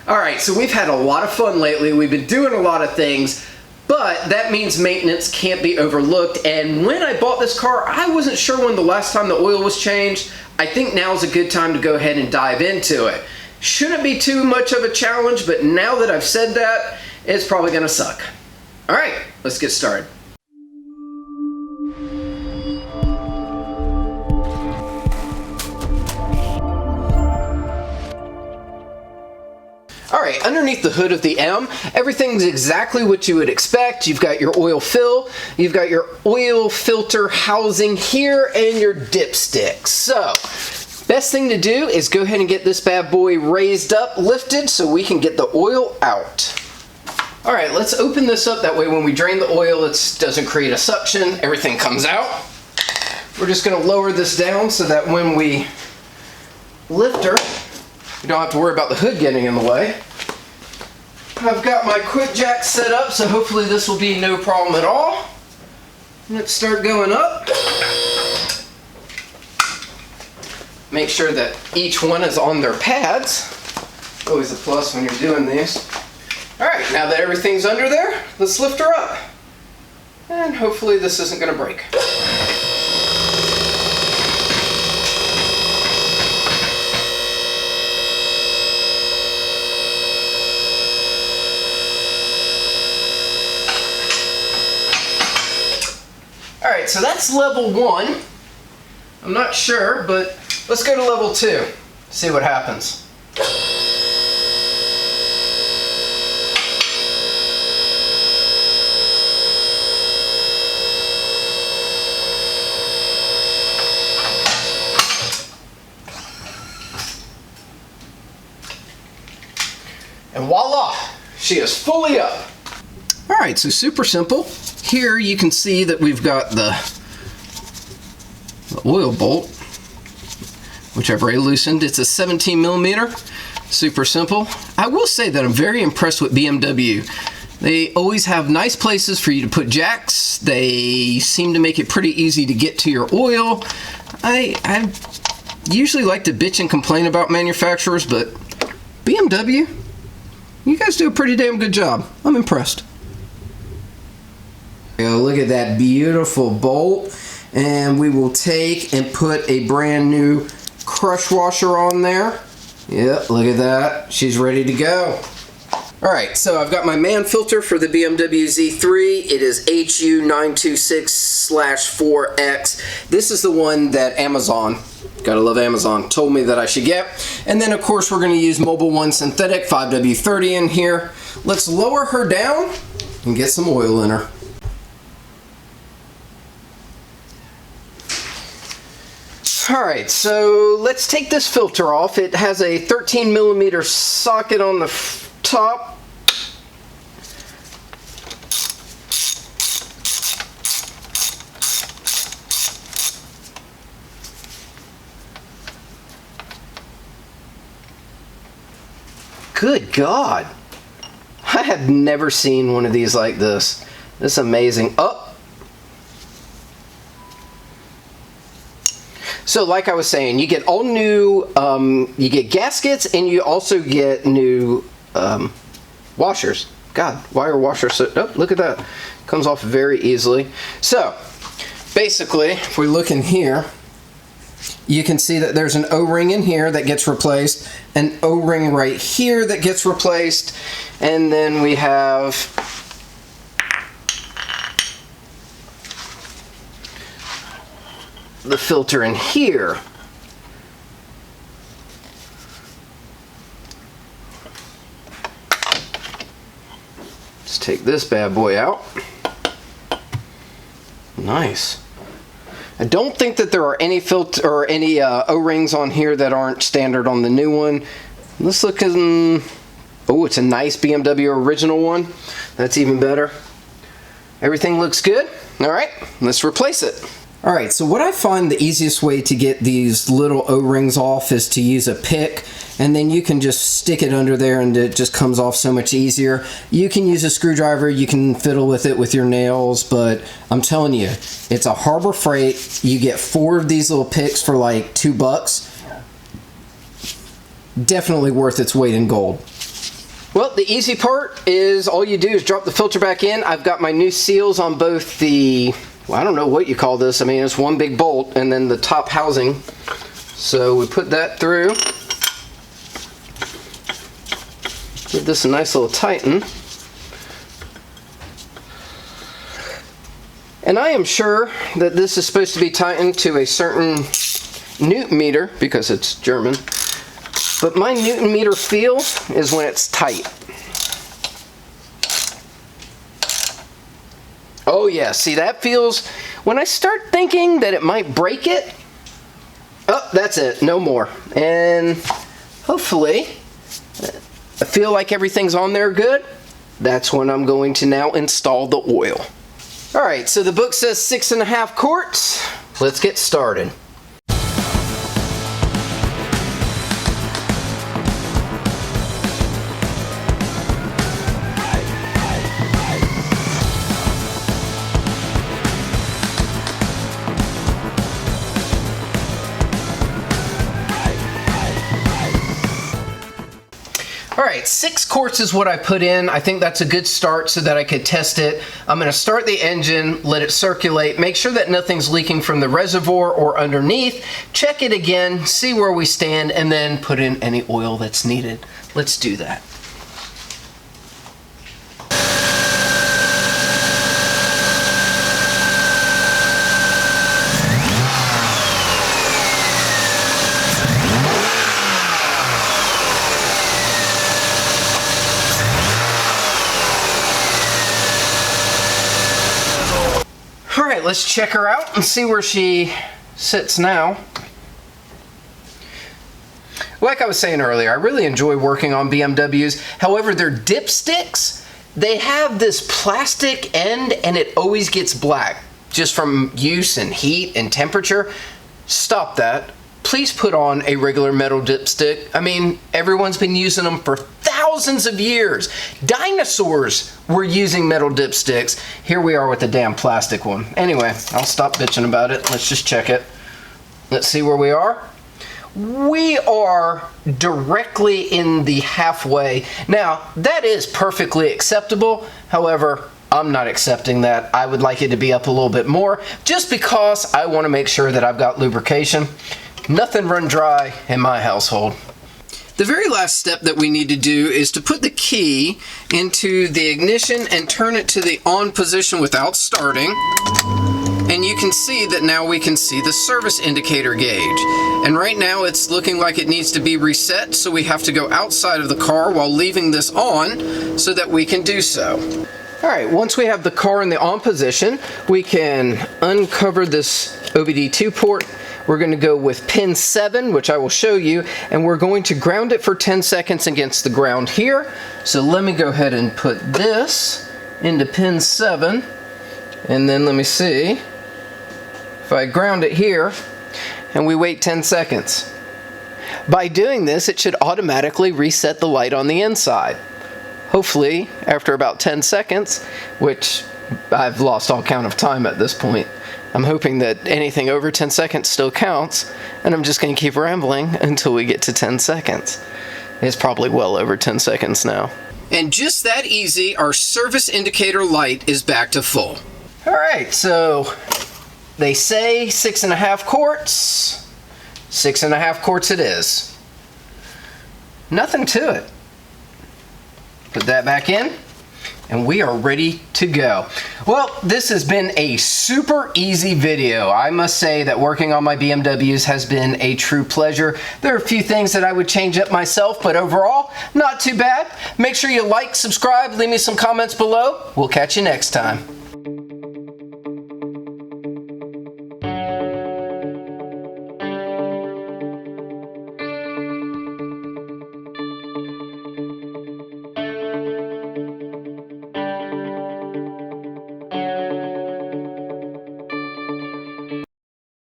Alright, so we've had a lot of fun lately. We've been doing a lot of things, but that means maintenance can't be overlooked. And when I bought this car, I wasn't sure when the last time the oil was changed. I think now is a good time to go ahead and dive into it. Shouldn't be too much of a challenge, but now that I've said that, it's probably gonna suck. Alright, let's get started. Alright, underneath the hood of the M, everything's exactly what you would expect. You've got your oil fill, you've got your oil filter housing here, and your dipstick. So, best thing to do is go ahead and get this bad boy raised up, lifted, so we can get the oil out. Alright, let's open this up. That way when we drain the oil, it doesn't create a suction, everything comes out. We're just going to lower this down so that when we lift her, you don't have to worry about the hood getting in the way. I've got my quick jack set up, so hopefully this will be no problem at all. Let's start going up. Make sure that each one is on their pads. Always a plus when you're doing these. Alright, now that everything's under there, let's lift her up. And hopefully this isn't going to break. Alright, so that's level 1. I'm not sure, but let's go to level 2. See what happens. And voila! She is fully up. Alright, so super simple. Here you can see that we've got the oil bolt, which I've already loosened. It's a 17 millimeter, super simple. I will say that I'm very impressed with BMW. They always have nice places for you to put jacks. They seem to make it pretty easy to get to your oil. I usually like to bitch and complain about manufacturers, but BMW, you guys do a pretty damn good job. I'm impressed. Look at that beautiful bolt, and we will take and put a brand new crush washer on there. Yep, look at that. She's ready to go. Alright, so I've got my man filter for the BMW Z3. It is HU926/4X. This is the one that Amazon, gotta love Amazon, told me that I should get. And then of course we're going to use Mobil 1 synthetic 5W30 in here. Let's lower her down and get some oil in her. Alright, so let's take this filter off. It has a 13 millimeter socket on the top. Good God! I have never seen one of these like this. This is amazing. Oh! So like I was saying, you get all new, you get gaskets, and you also get new washers. God, why are washers so, oh, look at that. Comes off very easily. So, basically, if we look in here, you can see that there's an O-ring in here that gets replaced, an O-ring right here that gets replaced, and then we have the filter in here. Let's take this bad boy out. Nice. I don't think that there are any filter or any O-rings on here that aren't standard on the new one. Let's look at oh, it's a nice BMW original one. That's even better. Everything looks good. All right, let's replace it. Alright, so what I find the easiest way to get these little O-rings off is to use a pick, and then you can just stick it under there and it just comes off so much easier. You can use a screwdriver, you can fiddle with it with your nails, but I'm telling you, it's a Harbor Freight. You get 4 of these little picks for like $2. Definitely worth its weight in gold. Well, the easy part is all you do is drop the filter back in. I've got my new seals on both the, well, I don't know what you call this. I mean, it's one big bolt and then the top housing. So we put that through. Give this a nice little tighten. And I am sure that this is supposed to be tightened to a certain Newton meter because it's German. But my Newton meter feel is when it's tight. Oh yeah, see that feels, when I start thinking that it might break it, oh, that's it, no more. And hopefully, I feel like everything's on there good. That's when I'm going to now install the oil. All right, so the book says 6.5 quarts. Let's get started. All right, 6 quarts is what I put in. I think that's a good start so that I could test it. I'm gonna start the engine, let it circulate, make sure that nothing's leaking from the reservoir or underneath, check it again, see where we stand, and then put in any oil that's needed. Let's do that. All right, let's check her out and see where she sits now. Like I was saying earlier, I really enjoy working on BMWs. However, their dipsticks, they have this plastic end and it always gets black just from use and heat and temperature. Stop that. Please put on a regular metal dipstick. I mean, everyone's been using them for thousands of years. Dinosaurs were using metal dipsticks. Here we are with the damn plastic one. Anyway, I'll stop bitching about it. Let's just check it. Let's see where we are. We are directly in the halfway. Now, that is perfectly acceptable. However, I'm not accepting that. I would like it to be up a little bit more just because I want to make sure that I've got lubrication. Nothing run dry in my household. The very last step that we need to do is to put the key into the ignition and turn it to the on position without starting. And you can see that now we can see the service indicator gauge. And right now it's looking like it needs to be reset, so we have to go outside of the car while leaving this on so that we can do so. All right, once we have the car in the on position, we can uncover this OBD2 port. We're going to go with pin 7, which I will show you, and we're going to ground it for 10 seconds against the ground here. So let me go ahead and put this into pin 7, and then let me see if I ground it here, and we wait 10 seconds. By doing this, it should automatically reset the light on the inside. Hopefully, after about 10 seconds, which I've lost all count of time at this point, I'm hoping that anything over 10 seconds still counts, and I'm just going to keep rambling until we get to 10 seconds. It's probably well over 10 seconds now. And just that easy, our service indicator light is back to full. All right, so they say 6.5 quarts. 6.5 quarts it is. Nothing to it. Put that back in, and we are ready to go. Well, this has been a super easy video. I must say that working on my BMWs has been a true pleasure. There are a few things that I would change up myself, but overall, not too bad. Make sure you like, subscribe, leave me some comments below. We'll catch you next time.